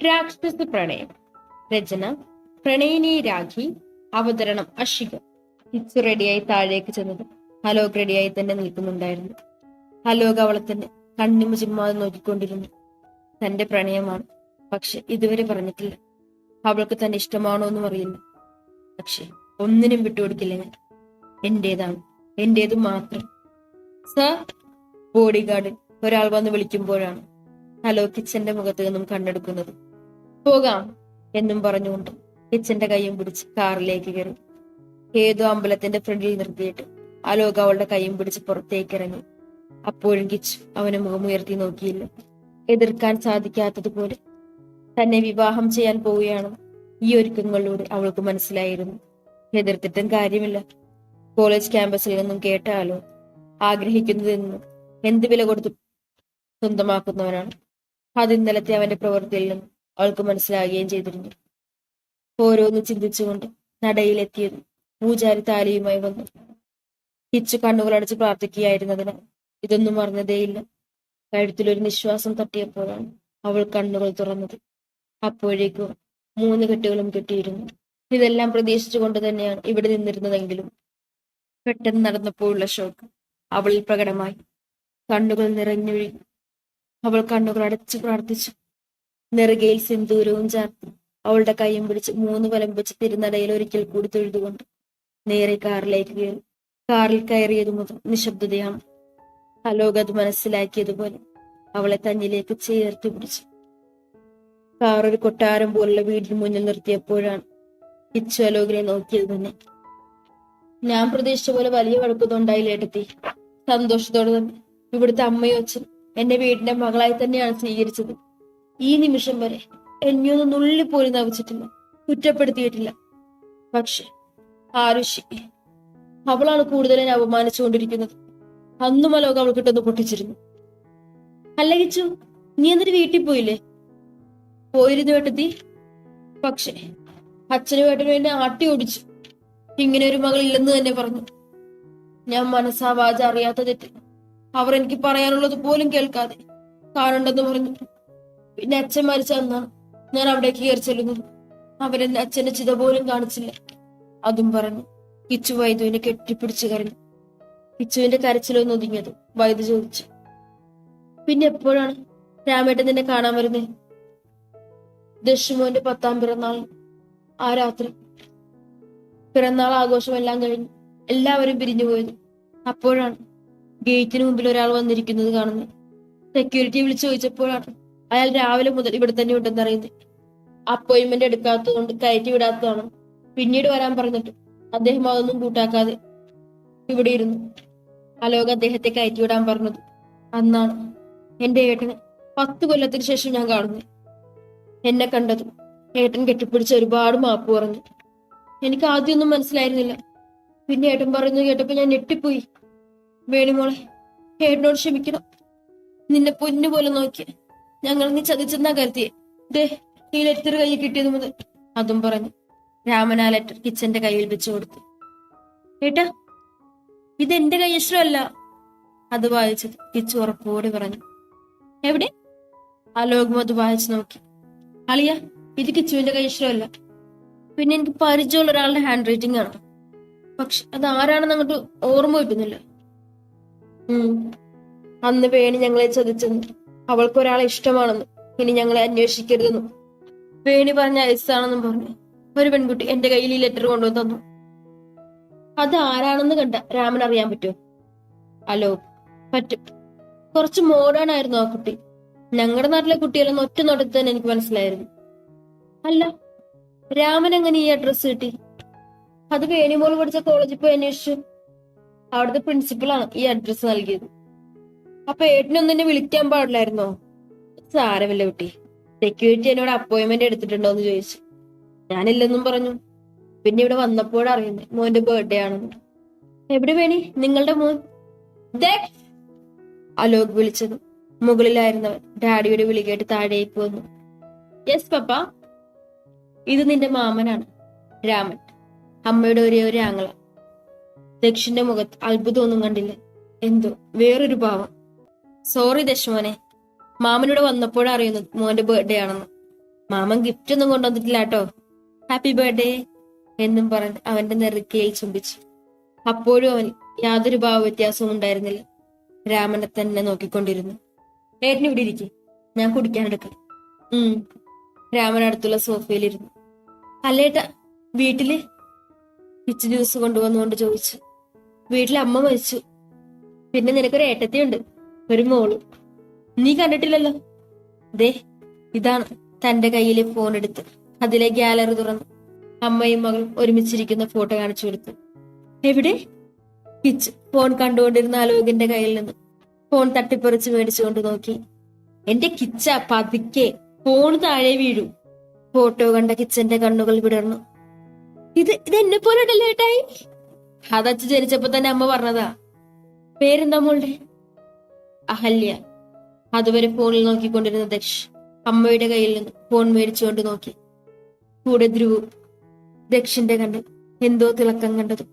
രാക്ഷസ പ്രണയം. രചന പ്രണയിനി രാഖി. അവതരണം അഷിക. കിച്ചു റെഡിയായി താഴേക്ക് ചെന്നത് അലോക് റെഡിയായി തന്നെ നിൽക്കുന്നുണ്ടായിരുന്നു. അലോക് അവളെ തന്നെ കണ്ണിമ ചിമ്മാതെ നോക്കിക്കൊണ്ടിരുന്നു. തന്റെ പ്രണയമാണ്, പക്ഷെ ഇതുവരെ പറഞ്ഞിട്ടില്ല. അവൾക്ക് തന്നെ ഇഷ്ടമാണോ എന്നും അറിയില്ല. പക്ഷെ ഒന്നിനും വിട്ടുകൊടുക്കില്ല ഞാൻ. എന്റേതാണ്, എന്റേത് മാത്രം. സർ, ബോഡി ഗാർഡിൽ ഒരാൾ വന്ന് വിളിക്കുമ്പോഴാണ് അലോക് കിച്ചന്റെ മുഖത്ത് നിന്നും കണ്ണെടുക്കുന്നത്. പോകാം എന്നും പറഞ്ഞുകൊണ്ട് കിച്ചന്റെ കൈയും പിടിച്ച് കാറിലേക്ക് കയറി. ഏതോ അമ്പലത്തിന്റെ ഫ്രണ്ടിൽ നിർത്തിയിട്ട് അലോക് അവളുടെ കൈയും പിടിച്ച് പുറത്തേക്ക് ഇറങ്ങി. അപ്പോഴും കിച്ചു അവനെ മുഖമുയർത്തി നോക്കിയില്ല. എതിർക്കാൻ സാധിക്കാത്തതുപോലെ തന്നെ വിവാഹം ചെയ്യാൻ പോവുകയാണ് ഈ ഒരുക്കങ്ങളിലൂടെ അവൾക്ക് മനസ്സിലായിരുന്നു. എതിർത്തിട്ടും കാര്യമില്ല. കോളേജ് ക്യാമ്പസിൽ നിന്നും കേട്ടാലോ ആഗ്രഹിക്കുന്നതെന്നും എന്ത് വില കൊടുത്തു സ്വന്തമാക്കുന്നവനാണ്. അത് ഇന്നലത്തെ അവന്റെ പ്രവൃത്തിയിൽ നിന്നും അവൾക്ക് മനസ്സിലാകുകയും ചെയ്തിരുന്നു. ഓരോന്ന് ചിന്തിച്ചുകൊണ്ട് നടയിലെത്തിയത് പൂജാരി താലിയുമായി വന്നു. കിച്ചു കണ്ണുകളടച്ച് പ്രാർത്ഥിക്കുകയായിരുന്നതിനാൽ ഇതൊന്നും അറിഞ്ഞതേയില്ല. കഴുത്തിലൊരു നിശ്വാസം തട്ടിയപ്പോഴാണ് അവൾ കണ്ണുകൾ തുറന്നത്. അപ്പോഴേക്കും 3 കെട്ടുകളും കെട്ടിയിരുന്നു. ഇതെല്ലാം പ്രതീക്ഷിച്ചുകൊണ്ട് തന്നെയാണ് ഇവിടെ നിന്നിരുന്നതെങ്കിലും പെട്ടെന്ന് നടന്നപ്പോഴുള്ള ഷോക്ക് അവളിൽ പ്രകടമായി. കണ്ണുകൾ നിറഞ്ഞൊഴുകി. അവൾ കണ്ണുകൾ അടച്ചു പ്രാർത്ഥിച്ചു. നെറുകയിൽ സിന്ദൂരവും ചാർത്തി അവളുടെ കൈയും പിടിച്ച് 3 വലം വെച്ച് തിരുനടയിൽ ഒരിക്കൽ കൂടി തൊഴുതുകൊണ്ട് നേരെ കാറിലേക്ക് കയറി. കാറിൽ കയറിയതു മുതൽ നിശബ്ദതയാണ്. അലോക് അത് മനസ്സിലാക്കിയതുപോലെ അവളെ തന്നിലേക്ക് ചേർത്ത് പിടിച്ചു. കാർ ഒരു കൊട്ടാരം പോലുള്ള വീടിന് മുന്നിൽ നിർത്തിയപ്പോഴാണ് കിച്ചു അലോകിനെ നോക്കിയത് തന്നെ. ഞാൻ പ്രതീക്ഷിച്ച പോലെ വലിയ വഴക്കൊന്നുണ്ടായില്ല ഏട്ടത്തി. സന്തോഷത്തോടെ തന്നെ ഇവിടുത്തെ അമ്മയും അച്ഛനും എന്നെ വീടിന്റെ മകളായി തന്നെയാണ് സ്വീകരിച്ചത്. ഈ നിമിഷം വരെ എന്നെയൊന്നും നുള്ളിപ്പോലും നവിച്ചിട്ടില്ല, കുറ്റപ്പെടുത്തിയിട്ടില്ല. പക്ഷെ ആരുഷി, അവളാണ് കൂടുതൽ എന്നെ അപമാനിച്ചുകൊണ്ടിരിക്കുന്നത്. അന്നും അലോക് അവൾ കിട്ടുന്നു പൊട്ടിച്ചിരുന്നു. അല്ല കിച്ചു, നീ എന്നിട്ട് വീട്ടിൽ പോയില്ലേ? പോയിരുന്നു ഏട്ടത്തി. പക്ഷെ അച്ഛനും ഏട്ടനും എന്നെ ആട്ടി ഓടിച്ചു. ഇങ്ങനെ ഒരു മകൾ ഇല്ലെന്ന് തന്നെ പറഞ്ഞു. ഞാൻ മനസ്സാവാച അറിയാത്ത തെറ്റ് അവർ എനിക്ക് പറയാനുള്ളത് പോലും കേൾക്കാതെ കാണണ്ടെന്ന് പറഞ്ഞു. പിന്നെ അച്ഛൻ മരിച്ച അന്നാണ് ഞാൻ അവിടേക്ക് കയറി ചെല്ലുന്നത്. അവരെന്നെ അച്ഛന്റെ ചിത പോലും കാണിച്ചില്ല. അതും പറഞ്ഞു കിച്ചു വൈദ്യുവിനെ കെട്ടിപ്പിടിച്ചു കരഞ്ഞു. കിച്ചുവിന്റെ കരച്ചിലൊന്നും ഒതുങ്ങിയത് വൈദ്യു ചോദിച്ചു. പിന്നെ എപ്പോഴാണ് രാമേട്ടൻ നിന്നെ കാണാൻ വരുന്നേ? ദശുമോന്റെ 10ാം പിറന്നാൾ ആ രാത്രി. പിറന്നാൾ ആഘോഷമെല്ലാം കഴിഞ്ഞ് എല്ലാവരും പിരിഞ്ഞു പോയത്. അപ്പോഴാണ് ഗേറ്റിന് മുമ്പിൽ ഒരാൾ വന്നിരിക്കുന്നത് കാണുന്നത്. സെക്യൂരിറ്റി വിളിച്ചു ചോദിച്ചപ്പോഴാണ് അയാൾ രാവിലെ മുതൽ ഇവിടെ തന്നെ ഉണ്ടെന്ന് അറിയുന്നത്. അപ്പോയിന്റ്മെന്റ് എടുക്കാത്തതുകൊണ്ട് കയറ്റി വിടാത്തതാണ്. പിന്നീട് വരാൻ പറഞ്ഞിട്ട് അദ്ദേഹം അതൊന്നും കൂട്ടാക്കാതെ ഇവിടെ ഇരുന്നു. അലോക് അദ്ദേഹത്തെ കയറ്റി വിടാൻ പറഞ്ഞത് അന്നാണ്. എന്റെ ഏട്ടനെ 10 കൊല്ലത്തിന് ശേഷം ഞാൻ കാണുന്നു. എന്നെ കണ്ടതും ഏട്ടൻ കെട്ടിപ്പിടിച്ച് ഒരുപാട് മാപ്പ് പറഞ്ഞു. എനിക്ക് ആദ്യമൊന്നും മനസ്സിലായിരുന്നില്ല. പിന്നെ ഏട്ടൻ പറയുന്നത് കേട്ടപ്പോ ഞാൻ ഞെട്ടിപ്പോയി. വേണിമോളെ, ഏട്ടനോട് ക്ഷമിക്കണം. നിന്നെ പൊന്നു പോലെ നോക്കി ഞങ്ങൾ നീ ചതിച്ചെന്നാ കരുതിയേ. ദേ, ഈ ലെറ്റർ കയ്യിൽ കിട്ടിയത് മുതൽ. അതും പറഞ്ഞു രാമൻ ആ ലെറ്റർ കിച്ചന്റെ കയ്യിൽ വെച്ചു കൊടുത്തു. ഏട്ടാ, ഇത് എന്റെ കൈയക്ഷരമല്ല. അത് വായിച്ചത് കിച്ചു ഉറപ്പോടെ പറഞ്ഞു. എവിടെ? അലോകും അത് വായിച്ചു നോക്കി. അളിയ, ഇത് കിച്ചുവിന്റെ കൈയക്ഷരമല്ല. പിന്നെ എനിക്ക് പരിചയമുള്ള ഒരാളുടെ ഹാൻഡ് റൈറ്റിംഗ് ആണ്. പക്ഷെ അത് ആരാണെന്ന് അങ്ങോട്ട് ഓർമ്മ കിട്ടുന്നില്ല. അന്ന് വേണി ഞങ്ങളെ ചതിച്ചെന്ന്, അവൾക്കൊരാളെ ഇഷ്ടമാണെന്ന്, ഇനി ഞങ്ങളെ അന്വേഷിക്കരുതെന്നും വേണി പറഞ്ഞ ഐസാണെന്നും പറഞ്ഞു ഒരു പെൺകുട്ടി എന്റെ കയ്യിൽ ഈ ലെറ്റർ കൊണ്ടുവന്ന് തന്നു. അത് ആരാണെന്ന് കണ്ട രാമൻ അറിയാൻ പറ്റുമോ? അലോക്: പറ്റും. കുറച്ച് മോഡേൺ ആയിരുന്നു ആ കുട്ടി. ഞങ്ങളുടെ നാട്ടിലെ കുട്ടികളെന്ന് ഒറ്റ നോട്ടത്തിൽ തന്നെ എനിക്ക് മനസ്സിലായിരുന്നു. അല്ല, രാമൻ എങ്ങനെ ഈ അഡ്രസ് കിട്ടി? അത് വേണിമോൾ പഠിച്ച കോളേജിൽ പോയി അന്വേഷിച്ചു. അവിടുത്തെ പ്രിൻസിപ്പളാണ് ഈ അഡ്രസ് നൽകിയത്. അപ്പൊ ഏട്ടനൊന്നും എന്നെ വിളിക്കാൻ പാടില്ലായിരുന്നോ? സാരമില്ല കുട്ടി. സെക്യൂരിറ്റി എന്നോട് അപ്പോയിന്റ്മെന്റ് എടുത്തിട്ടുണ്ടോ എന്ന് ചോദിച്ചു. ഞാനില്ലെന്നും പറഞ്ഞു. പിന്നെ ഇവിടെ വന്നപ്പോഴറിയുന്നേ മോന്റെ ബർത്ത്ഡേ ആണെന്ന്. എവിടെ വേണി നിങ്ങളുടെ മോൻ? അലോക് വിളിച്ചത്. മുകളിലായിരുന്നവൻ ഡാഡിയുടെ വിളി കേട്ട് താഴേക്ക് വന്നു. യെസ് പപ്പ. ഇത് നിന്റെ മാമനാണ്, രാമൻ, അമ്മയുടെ ഒരേ ഒരു ആങ്ങള. ദക്ഷിന്റെ മുഖത്ത് അത്ഭുതമൊന്നും കണ്ടില്ല. എന്തോ വേറൊരു ഭാവം. സോറി ദശുമോനെ, മാമനിവിടെ വന്നപ്പോഴറിയുന്നത് മോന്റെ ബർത്ത്ഡേ ആണെന്ന്. മാമൻ ഗിഫ്റ്റ് ഒന്നും കൊണ്ടുവന്നിട്ടില്ല കേട്ടോ, ഹാപ്പി ബർത്ത്ഡേ എന്നും പറഞ്ഞ് അവന്റെ നെറുക്കയിൽ ചുംബിച്ചു. അപ്പോഴും അവൻ യാതൊരു ഭാവവ്യത്യാസവും ഉണ്ടായിരുന്നില്ല. രാമനെ തന്നെ നോക്കിക്കൊണ്ടിരുന്നു. ഏട്ടന് ഇവിടെ ഇരിക്കും, ഞാൻ കുടിക്കാനെടുക്കാം. രാമൻ അടുത്തുള്ള സോഫയിലിരുന്നു. അല്ലേട്ടാ, വീട്ടില് പിച്ച് ജ്യൂസ് കൊണ്ടുവന്നുകൊണ്ട് ചോദിച്ചു. വീട്ടിലെ അമ്മ മരിച്ചു. പിന്നെ നിനക്കൊരു ഏട്ടത്തിയുണ്ട്, ഒരു മോള്. നീ കണ്ടിട്ടില്ലല്ലോ. ദേ ഇതാണ്. തന്റെ കയ്യിലെ ഫോൺ എടുത്ത് അതിലെ ഗാലറി തുറന്നു അമ്മയും മകളും ഒരുമിച്ചിരിക്കുന്ന ഫോട്ടോ കാണിച്ചു കൊടുത്തു. എവിടെ? കിച്ച് ഫോൺ കണ്ടുകൊണ്ടിരുന്ന അലോകിന്റെ കയ്യിൽ നിന്ന് ഫോൺ തട്ടിപ്പറിച്ച് മേടിച്ചുകൊണ്ട് നോക്കി. എന്റെ കിച്ച, പതുക്കെ, ഫോൺ താഴെ വീഴൂ. ഫോട്ടോ കണ്ട കിച്ചന്റെ കണ്ണുകൾ വിടർന്നു. ഇത് എന്നെ പോലെ ഉണ്ടല്ലോ ഏട്ടായി. അതച്ച് ജനിച്ചപ്പോ തന്നെ അമ്മ പറഞ്ഞതാ. പേരെന്താ മോളുടെ? അഹല്യ. അതുവരെ ഫോണിൽ നോക്കിക്കൊണ്ടിരുന്ന ദക്ഷ് അമ്മയുടെ കയ്യിൽ നിന്ന് ഫോൺ മേടിച്ചുകൊണ്ട് നോക്കി. കൂടെ ധ്രുവും. ദക്ഷിന്റെ കണ്ണിൽ എന്തോ തിളക്കം കണ്ടത്.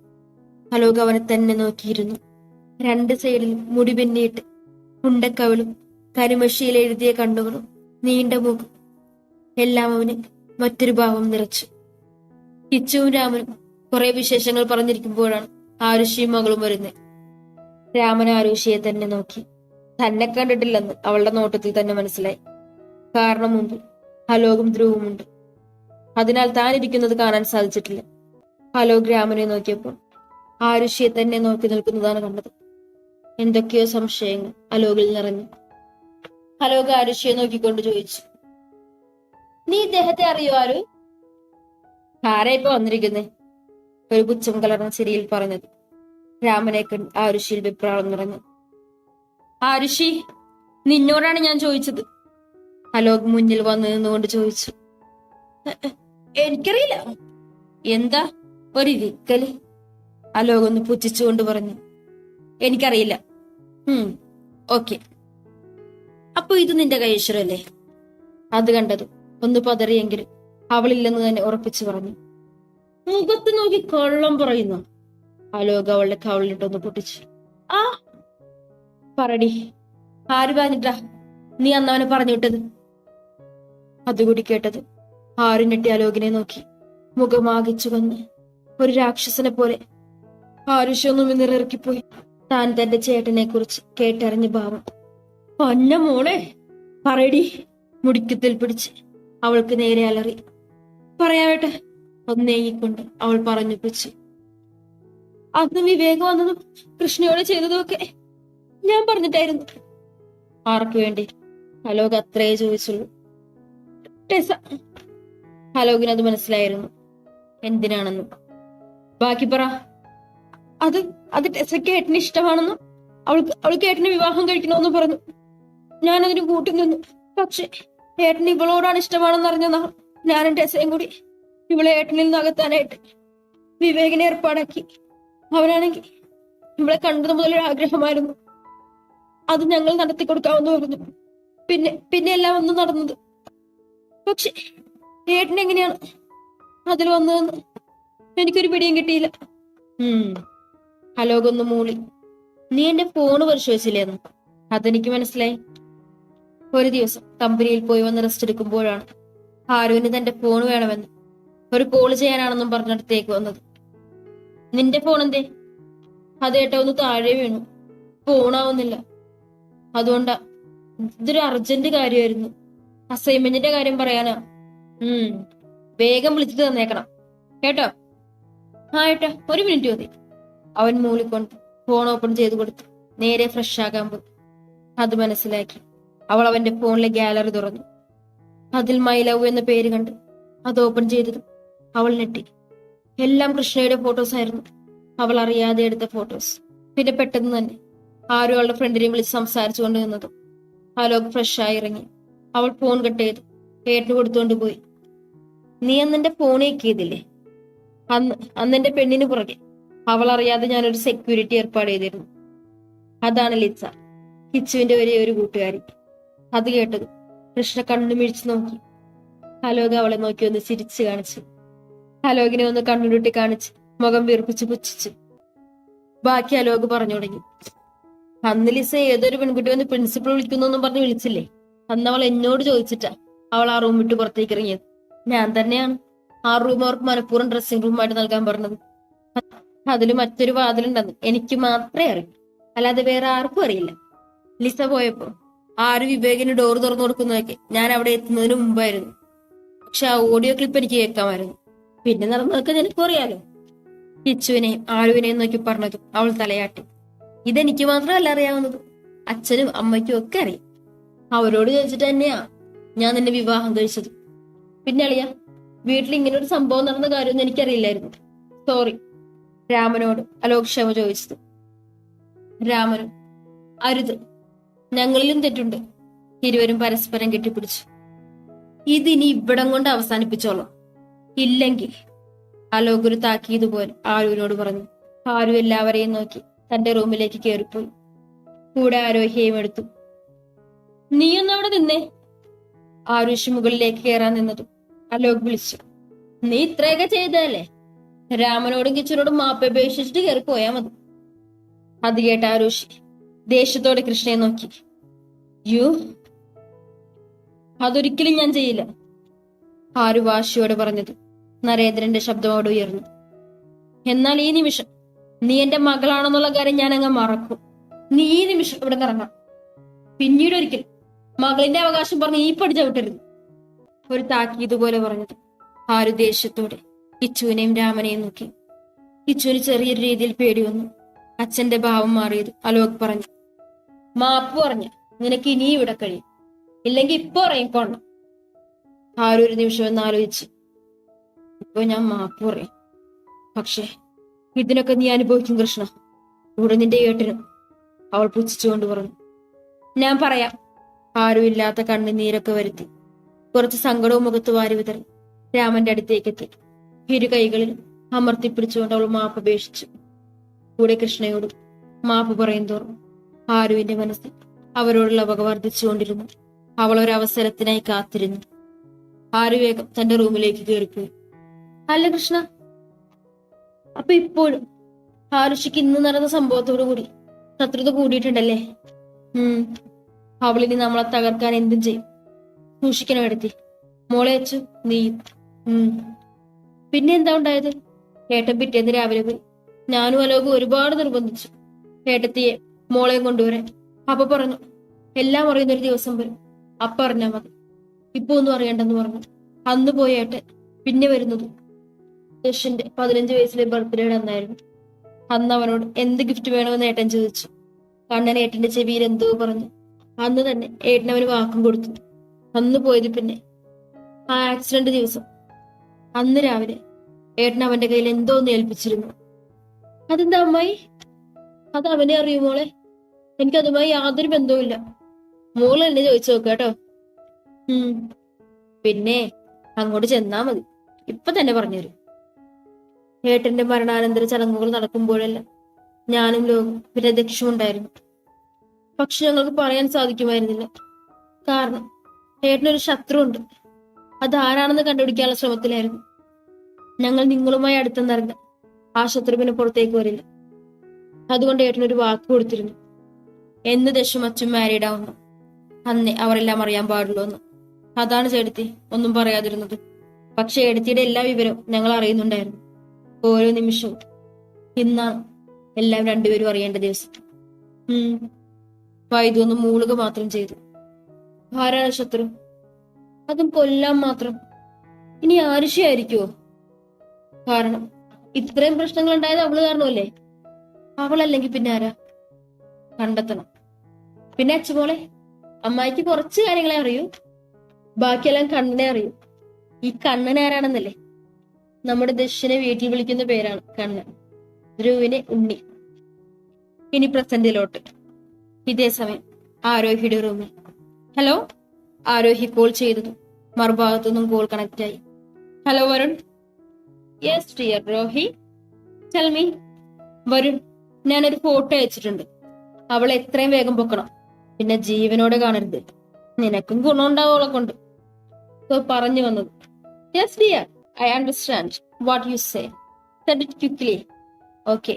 അലോക് അവനെ തന്നെ നോക്കിയിരുന്നു. രണ്ട് സൈഡിലും മുടി പിന്നിയിട്ട് ഉണ്ടക്കവളും കരിമഷിയിൽ എഴുതിയ കണ്ണുകളും നീണ്ട മൂക്കും എല്ലാം അവന് മറ്റൊരു ഭാവം നിറച്ചു. കിച്ചുവും രാമനും കുറെ വിശേഷങ്ങൾ പറഞ്ഞിരിക്കുമ്പോഴാണ് ആരുഷിയും മകളും വരുന്നത്. രാമൻ ആരുഷിയെ തന്നെ നോക്കി. തന്നെ കണ്ടിട്ടില്ലെന്ന് അവളുടെ നോട്ടത്തിൽ തന്നെ മനസ്സിലായി. കാരണം മുമ്പ് അലോകും ധ്രുവുമുണ്ട്. അതിനാൽ താൻ ഇരിക്കുന്നത് കാണാൻ സാധിച്ചിട്ടില്ല. അലോക് രാമനെ നോക്കിയപ്പോൾ ആരുഷിയെ തന്നെ നോക്കി നിൽക്കുന്നതാണ് കണ്ടത്. എന്തൊക്കെയോ സംശയങ്ങൾ അലോകിൽ നിറഞ്ഞു. അലോക് ആരുഷിയെ നോക്കിക്കൊണ്ട് ചോദിച്ചു, നീ ഇദ്ദേഹത്തെ അറിയോ ആരു? ആരാ ഇപ്പൊ വന്നിരിക്കുന്നേ? ഒരു പുച്ഛം കലർന്ന ചിരിയിൽ പറഞ്ഞത്. രാമനെ കണ്ട് ആരുഷിയിൽ വിപ്രാളം നിറഞ്ഞു. ആരുഷി, നിന്നോടാണ് ഞാൻ ചോദിച്ചത്. അലോക് മുന്നിൽ വന്നു നിന്നുകൊണ്ട് ചോദിച്ചു. എനിക്കറിയില്ല. എന്താ ഒരു വിക്കല്? അലോക് ഒന്ന് പുച്ഛിച്ചുകൊണ്ട് പറഞ്ഞു. എനിക്കറിയില്ല. ഓക്കെ. അപ്പൊ ഇത് നിന്റെ കൈശ്വരല്ലേ? അത് കണ്ടതും ഒന്ന് പതറിയെങ്കിലും അവളില്ലെന്ന് തന്നെ ഉറപ്പിച്ചു പറഞ്ഞു. മുഖത്ത് നോക്കി കള്ളം പറയുന്നു. അലോക് അവളുടെ കവളിലിട്ടൊന്ന് പൊട്ടിച്ചു. ആ പറടി, ആര് പറഞ്ഞിട്ടാ നീ അന്നവനെ പറഞ്ഞു വിട്ടത്? അതുകൂടി കേട്ടത് ആരും ഞെട്ടി അലോകിനെ നോക്കി. മുഖമാകിച്ചു വന്ന് ഒരു രാക്ഷസനെ പോലെ ആരുഷൊന്നും നിറയിറക്കിപ്പോയി. താൻ തന്റെ ചേട്ടനെ കുറിച്ച് കേട്ടറിഞ്ഞ ഭാവം. പൊന്ന മോളെ പറയടി, മുടിക്കത്തിൽ പിടിച്ച് അവൾക്ക് നേരെ അലറി. പറയാവട്ടെ ഒന്നേങ്ങിക്കൊണ്ട് അവൾ പറഞ്ഞുപ്പിച്ചു. അന്ന് വിവേകം വന്നതും കൃഷ്ണയോട് ചെയ്തതും ഒക്കെ ഞാൻ പറഞ്ഞിട്ടായിരുന്നു. ആർക്ക് വേണ്ടി? അലോക് അത്രേ ചോദിച്ചുള്ളൂ. ടെസ. അലോകിന് അത് മനസ്സിലായിരുന്നു എന്തിനാണെന്നും. ബാക്കി പറ. അത് ടെസയ്ക്ക് ഏട്ടന് ഇഷ്ടമാണെന്നും അവൾക്ക് ഏട്ടന് വിവാഹം കഴിക്കണമെന്നും പറഞ്ഞു. ഞാനതിന് കൂട്ടി നിന്നു. പക്ഷെ ഏട്ടന് ഇവളോടാണ് ഇഷ്ടമാണെന്ന് അറിഞ്ഞതാ ഞാനും ടെസയും കൂടി ഇവളെ ഏട്ടനിൽ നിന്ന് അകത്താനായിട്ട് വിവേകിനെ ഏർപ്പാടാക്കി. അവനാണെങ്കിൽ ഇവളെ കണ്ടത് മുതലൊരു ആഗ്രഹമായിരുന്നു. അത് ഞങ്ങൾ നടത്തി കൊടുക്കാമെന്ന് പറഞ്ഞു. പിന്നെ എല്ലാം ഒന്നും നടന്നത്. പക്ഷെ ഏട്ടൻ എങ്ങനെയാണ് അതിൽ വന്നതെന്ന് എനിക്കൊരു പിടിയും കിട്ടിയില്ല. അലോക് ഒന്ന് മൂളി. നീ എന്റെ ഫോണ് പരിശോധിച്ചില്ലേന്ന്? അതെനിക്ക് മനസ്സിലായി. ഒരു ദിവസം കമ്പനിയിൽ പോയി വന്ന് റെസ്റ്റ് എടുക്കുമ്പോഴാണ് ആരുവിന് തന്റെ ഫോൺ വേണമെന്ന് ഒരു കോള് ചെയ്യാനാണെന്നും പറഞ്ഞിടത്തേക്ക് വന്നത്. നിന്റെ ഫോൺ എന്തേ? അതേട്ടാ ഒന്ന് താഴെ വീണു, ഫോണാവുന്നില്ല. അതുകൊണ്ടാ. ഇതൊരു അർജന്റ് കാര്യമായിരുന്നു, അസൈൻമെന്റിന്റെ കാര്യം പറയാനാ. വേഗം വിളിച്ചിട്ട് തന്നേക്കണം കേട്ടോ. ആ ഏട്ടാ, ഒരു മിനിറ്റ് മതി. അവൻ മൂളിക്കൊണ്ട് ഫോൺ ഓപ്പൺ ചെയ്ത് കൊടുത്തു. നേരെ ഫ്രഷ് ആകാൻ പോയി. അത് മനസ്സിലാക്കി അവൾ അവന്റെ ഫോണിലെ ഗാലറി തുറന്നു. അതിൽ മൈ ലവ് എന്ന പേര് കണ്ട് അത് ഓപ്പൺ ചെയ്തതും അവൾ ഞെട്ടി. എല്ലാം കൃഷ്ണയുടെ ഫോട്ടോസ് ആയിരുന്നു. അവൾ അറിയാതെ എടുത്ത ഫോട്ടോസ്. പിന്നെ പെട്ടെന്ന് തന്നെ ആരും അവളുടെ ഫ്രണ്ടിനെ വിളിച്ച് സംസാരിച്ചു കൊണ്ട് നിന്നതും അലോക് ഫ്രഷായി ഇറങ്ങി. അവൾ ഫോൺ കട്ട് ചെയ്ത് ഏട്ടന് കൊടുത്തുകൊണ്ട് പോയി. നീ അന്ന് എന്റെ ഫോൺ ഏക്കിയതില്ലേ? അന്ന് എന്റെ പെണ്ണിന് പുറകെ അവൾ അറിയാതെ ഞാനൊരു സെക്യൂരിറ്റി ഏർപ്പാട് ചെയ്തിരുന്നു. അതാണ് ലിസ, കിച്ചുവിന്റെ ഒരേ ഒരു കൂട്ടുകാരി. അത് കേട്ടത് കൃഷ്ണ കണ്ണു മിഴിച്ചു നോക്കി. അലോക് അവളെ നോക്കി ഒന്ന് ചിരിച്ചു കാണിച്ചു. അലോകിനെ ഒന്ന് കണ്ണുരുട്ടി കാണിച്ച് മുഖം വീർപ്പിച്ച് പുച്ഛിച്ചു. ബാക്കി അലോക് പറഞ്ഞു തുടങ്ങി. അന്ന് ലിസ ഏതൊരു പെൺകുട്ടി വന്ന് പ്രിൻസിപ്പൾ വിളിക്കുന്നു പറഞ്ഞ് വിളിച്ചില്ലേ? അന്ന് അവൾ എന്നോട് ചോദിച്ചിട്ടാ അവൾ ആ റൂം വിട്ട് പുറത്തേക്ക് ഇറങ്ങിയത്. ഞാൻ തന്നെയാണ് ആ റൂം അവർക്ക് മനഃപൂർവ്വം ഡ്രസ്സിംഗ് റൂമായിട്ട് നൽകാൻ പറഞ്ഞത്. അതിൽ മറ്റൊരു വാതിലുണ്ടെന്ന് എനിക്ക് മാത്രമേ അറിയൂ, അല്ലാതെ വേറെ ആർക്കും അറിയില്ല. ലിസ പോയപ്പോ ആര് വിവേകിന് ഡോർ തുറന്നു കൊടുക്കുന്നതൊക്കെ ഞാൻ അവിടെ എത്തുന്നതിന് മുമ്പായിരുന്നു. പക്ഷെ ആ ഓഡിയോ ക്ലിപ്പ് എനിക്ക് കേൾക്കാമായിരുന്നു. പിന്നെ നടന്നതൊക്കെ നിനക്കും അറിയാലോ. കിച്ചുവിനെയും ആലുവിനെയും നോക്കി പറഞ്ഞതും അവൾ തലയാട്ടി. ഇതെനിക്ക് മാത്രമല്ല അറിയാവുന്നത്, അച്ഛനും അമ്മയ്ക്കും ഒക്കെ അറിയാം. അവരോട് ചോദിച്ചിട്ട് തന്നെയാ ഞാൻ നിന്നെ വിവാഹം കഴിച്ചത്. പിന്നെ അളിയ, വീട്ടിൽ ഇങ്ങനെ ഒരു സംഭവം നടന്ന കാര്യമൊന്നും എനിക്കറിയില്ലായിരുന്നു. സോറി. രാമനോട് അലോക് ക്ഷമ ചോദിച്ചത്. രാമനും അരുത്, ഞങ്ങളിലും തെറ്റുണ്ട്. ഇരുവരും പരസ്പരം കെട്ടിപ്പിടിച്ചു. ഇതിനി ഇവിടം കൊണ്ട് അവസാനിപ്പിച്ചോളാം, ഇല്ലെങ്കിൽ അലോക് ഒരു താക്കീതുപോലെ ആരുവിനോട് പറഞ്ഞു. ആരു എല്ലാവരെയും നോക്കി തന്റെ റൂമിലേക്ക് കയറിപ്പോയി. കൂടെ ആരോഹ്യയും എടുത്തു. നീയൊന്നും അവിടെ നിന്നേ. ആരുഷ് മുകളിലേക്ക് കയറാൻ നിന്നതും അലോക് വിളിച്ചു. നീ ഇത്രയൊക്കെ ചെയ്തതല്ലേ, രാമനോടും കിച്ചനോടും മാപ്പപേക്ഷിച്ചിട്ട് കയറി പോയാ മതി. അത് കേട്ട ആരുഷി ദേഷ്യത്തോടെ കൃഷ്ണയെ നോക്കി. യു, അതൊരിക്കലും ഞാൻ ചെയ്യില്ല. ആരു വാശിയോടെ പറഞ്ഞത്. നരേന്ദ്രന്റെ ശബ്ദമോട് ഉയർന്നു. എന്നാൽ ഈ നിമിഷം നീ എന്റെ മകളാണെന്നുള്ള കാര്യം ഞാൻ അങ്ങ് മറക്കും. നീ ഈ നിമിഷം ഇവിടെ ഇറങ്ങാം. പിന്നീട് ഒരിക്കലും മകളിന്റെ അവകാശം പറഞ്ഞ് ഈ പടി ചവിട്ടരുത്. ഒരു താക്കീതുപോലെ പറഞ്ഞത്. ആരു ദേഷ്യത്തോടെ കിച്ചുവിനെയും രാമനെയും നോക്കി. കിച്ചുവിന് ചെറിയൊരു രീതിയിൽ പേടി വന്നു. അച്ഛന്റെ ഭാവം മാറിയത് അലോക് പറഞ്ഞു. മാപ്പ് പറഞ്ഞ നിനക്ക് ഇനി ഇവിടെ കഴിയും, ഇല്ലെങ്കിൽ ഇപ്പൊ ഇറങ്ങിക്കോണം. ആരും ഒരു നിമിഷം എന്ന് ആലോചിച്ച്. ഇപ്പൊ ഞാൻ മാപ്പ് പറയും, പക്ഷേ ഇതിനൊക്കെ നീ അനുഭവിക്കും കൃഷ്ണ, കൂടെ നിന്റെ ഏട്ടനും. അവൾ പുച്ഛിച്ചുകൊണ്ട് പറഞ്ഞു. ഞാൻ പറയാം. ആരും ഇല്ലാത്ത കണ്ണുനീരൊക്കെ വരുത്തി കുറച്ച് സങ്കടവും മുഖത്ത് വാരി വിതറി രാമന്റെ അടുത്തേക്കെത്തി. ഇരു കൈകളിലും അമർത്തിപ്പിടിച്ചുകൊണ്ട് അവൾ മാപ്പ് അപേക്ഷിച്ചു. കൂടെ കൃഷ്ണയോടും മാപ്പ് പറയും തോറും ആരുവിന്റെ മനസ്സിൽ അവരോടുള്ള വക വർദ്ധിച്ചുകൊണ്ടിരുന്നു. അവൾ ഒരവസരത്തിനായി കാത്തിരുന്നു. ആരു വേഗം തന്റെ റൂമിലേക്ക് കയറിപ്പോയി. അല്ല കൃഷ്ണ, അപ്പൊ ഇപ്പോഴും ആരുഷിക്ക് ഇന്ന് നടന്ന സംഭവത്തോടു കൂടി ശത്രുത കൂടിയിട്ടുണ്ടല്ലേ? അവളിനി നമ്മളെ തകർക്കാൻ എന്തും ചെയ്യും. സൂക്ഷിക്കണം എടുത്തി. മോളെ അച്ചു നീയും. പിന്നെ എന്താ ഉണ്ടായത്? ഏട്ടൻ പിറ്റേന്ന് രാവിലെ പോയി. ഞാനും അലോകും ഒരുപാട് നിർബന്ധിച്ചു ഏട്ടത്തിയെ മോളെയും കൊണ്ടുവരാൻ. അപ്പൊ പറഞ്ഞു എല്ലാം അറിയുന്നൊരു ദിവസം വരും, അപ്പ അറിഞ്ഞാ മതി, ഇപ്പൊ ഒന്നും അറിയണ്ടെന്ന് പറഞ്ഞു. അന്ന് പോയി ഏട്ടൻ പിന്നെ വരുന്നത് യശിന്റെ 15 വയസ്സിലെ ബർത്ത്ഡേയുടെ അന്നായിരുന്നു. അന്ന് അവനോട് എന്ത് ഗിഫ്റ്റ് വേണമെന്ന് ഏട്ടൻ ചോദിച്ചു. കണ്ണൻ ഏട്ടന്റെ ചെവിയിൽ എന്തോ പറഞ്ഞു. അന്ന് തന്നെ ഏട്ടൻ അവന് വാക്കും കൊടുത്തു. അന്ന് പോയത് പിന്നെ ആ ആക്സിഡന്റ് ദിവസം അന്ന് രാവിലെ ഏട്ടൻ അവന്റെ കയ്യിൽ എന്തോ ഒന്ന് ഏൽപ്പിച്ചിരുന്നു. അതെന്താ അമ്മായി? അത് അവനെ അറിയൂ മോളെ, എനിക്കതുമായി യാതൊരു ബന്ധവുമില്ല. മോള് എന്നെ ചോദിച്ചു നോക്കുക കേട്ടോ. പിന്നെ അങ്ങോട്ട് ചെന്നാ മതി, ഇപ്പൊ തന്നെ പറഞ്ഞുതരും. ഏട്ടന്റെ മരണാനന്തര ചടങ്ങുകൾ നടക്കുമ്പോഴെല്ലാം ഞാനും ലോകം വിരദക്ഷുണ്ടായിരുന്നു. പക്ഷെ ഞങ്ങൾക്ക് പറയാൻ സാധിക്കുമായിരുന്നില്ല, കാരണം ഏട്ടനൊരു ശത്രു ഉണ്ട്. അതാരാണെന്ന് കണ്ടുപിടിക്കാനുള്ള ശ്രമത്തിലായിരുന്നു ഞങ്ങൾ. നിങ്ങളുമായി അടുത്തെന്നറിഞ്ഞ ആ ശത്രു പിന്നെ പുറത്തേക്ക് വരില്ല. അതുകൊണ്ട് ഏട്ടനൊരു വാക്ക് കൊടുത്തിരുന്നു, എന്ന് ദശും അച്ഛൻ മാരീഡ് ആവുന്നു അന്നേ അവരെല്ലാം അറിയാൻ പാടുള്ളൂ എന്ന്. അതാണ് ചേട്ടത്തി ഒന്നും പറയാതിരുന്നത്. പക്ഷെ ഏടത്തിയുടെ എല്ലാ വിവരവും ഞങ്ങൾ അറിയുന്നുണ്ടായിരുന്നു, ഓരോ നിമിഷവും. ഇന്നാണ് എല്ലാം രണ്ടുപേരും അറിയേണ്ട ദിവസം. വൈദ്യു ഒന്ന് മൂളുക മാത്രം ചെയ്തു. ആരാണ് ശത്രു? അതും കൊല്ലാൻ മാത്രം. ഇനി ആരുഷിയായിരിക്കുവോ? കാരണം ഇത്രയും പ്രശ്നങ്ങൾ ഉണ്ടായത് അവള് കാരണമല്ലേ? അവളല്ലെങ്കിൽ പിന്നെ ആരാ? കണ്ടെത്തണം. പിന്നെ അച്ചുമോളെ, അമ്മായിക്ക് കുറച്ച് കാര്യങ്ങളെ അറിയൂ, ബാക്കിയെല്ലാം കണ്ണനെ അറിയൂ. ഈ കണ്ണൻ ആരാണെന്നല്ലേ? നമ്മുടെ ദശിനെ വീട്ടിൽ വിളിക്കുന്ന പേരാണ് കണ്ണൻ, ധ്രുവിനെ ഉണ്ണി. ഇനി പ്രസന്റിലോട്ട്. ഇതേ സമയം ആരോഹിയുടെ റൂമിൽ. ഹലോ. ആരോഹി കോൾ ചെയ്തതും മറുഭാഗത്തുനിന്നും കോൾ കണക്ട് ആയി. Hello Varun. Yes dear Rohi, tell me. Varun, ഞാനൊരു ഫോട്ടോ അയച്ചിട്ടുണ്ട്. അവളെ എത്രയും വേഗം പൊക്കണം, പിന്നെ ജീവനോടെ കാണരുത്. നിനക്കും ഗുണമുണ്ടാവോളെ കൊണ്ട്. പറഞ്ഞു വന്നത്. Yes dear, I understand what you say. Said it quickly. Okay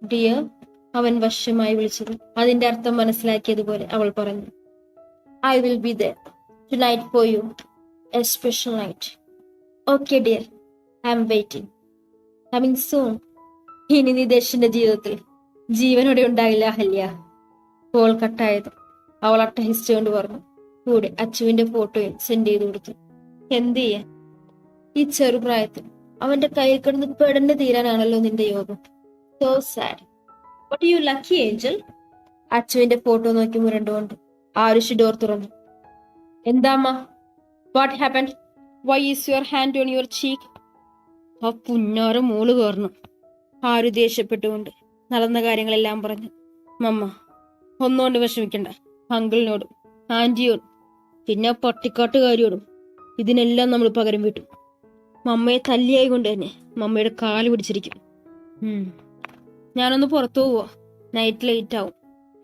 dear. അവൻ വശ്യമായി വിളിച്ചത് അതിന്റെ അർത്ഥം മനസ്സിലാക്കിയതുപോലെ അവൾ പറഞ്ഞു. I will be there tonight for you. A special night. Okay dear, I M waiting. Coming soon. ഇനി നീ ദർശന്റെ ജീവിതത്തിൽ ജീവനോടെ ഉണ്ടായില്ല അഹല്യ. കോൾ കട്ടായത് അവൾ അട്ടഹിച്ചുകൊണ്ട് പറഞ്ഞു. കൂടെ അച്ചുവിന്റെ ഫോട്ടോയും സെൻഡ് ചെയ്ത് കൊടുത്തു. എന്ത് ചെയ്യാൻ, ഈ ചെറുപ്രായത്തിൽ അവന്റെ കയ്യിൽ കിടന്ന് പെടന്ന് തീരാനാണല്ലോ നിന്റെ യോഗം. So sad. What you lucky angel. അച്ചുവിന്റെ ഫോട്ടോ നോക്കി മുരണ്ടുകൊണ്ട് ആരുഷി ഡോർ തുറന്നു. എന്താമ്മ? What happen? Why is your hand on your cheek? ആ പുന്നാറ് മൂള് കയറുന്നു. ആരു ദേഷ്യപ്പെട്ടുകൊണ്ട് നടന്ന കാര്യങ്ങളെല്ലാം പറഞ്ഞു. മമ്മ ഒന്നുകൊണ്ട് വിഷമിക്കണ്ട. അങ്കിളിനോടും ആന്റിയോടും പിന്നെ പട്ടിക്കാട്ടുകാരിയോടും ഇതിനെല്ലാം നമ്മൾ പകരം വീട്ടും. മമ്മയെ തല്ലിയായി കൊണ്ട് തന്നെ മമ്മയുടെ കാല് പിടിച്ചിരിക്കും. ഞാനൊന്ന് പുറത്തു പോവോ? നൈറ്റ് ലേറ്റ് ആവും.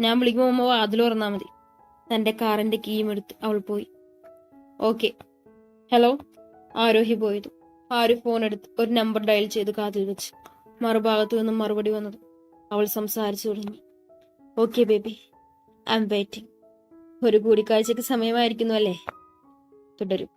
ഞാൻ വിളിക്കുമ്പോൾ മമ്മ വാതിൽ തുറന്നാൽ മതി. തന്റെ കാറിന്റെ കീയും എടുത്ത് അവൾ പോയി. ഓക്കെ. ഹലോ. ആരോഹി പോയത്. ആര് ഫോൺ എടുത്ത് ഒരു നമ്പർ ഡയൽ ചെയ്ത് കാതിൽ വെച്ച്. മറുഭാഗത്തു നിന്നും മറുപടി വന്നത്. അവൾ സംസാരിച്ചു തുടങ്ങി. Okay baby, I M waiting. ഒരു കൂടിക്കാഴ്ചക്ക് സമയമായിരിക്കുന്നു അല്ലേ? തുടരും.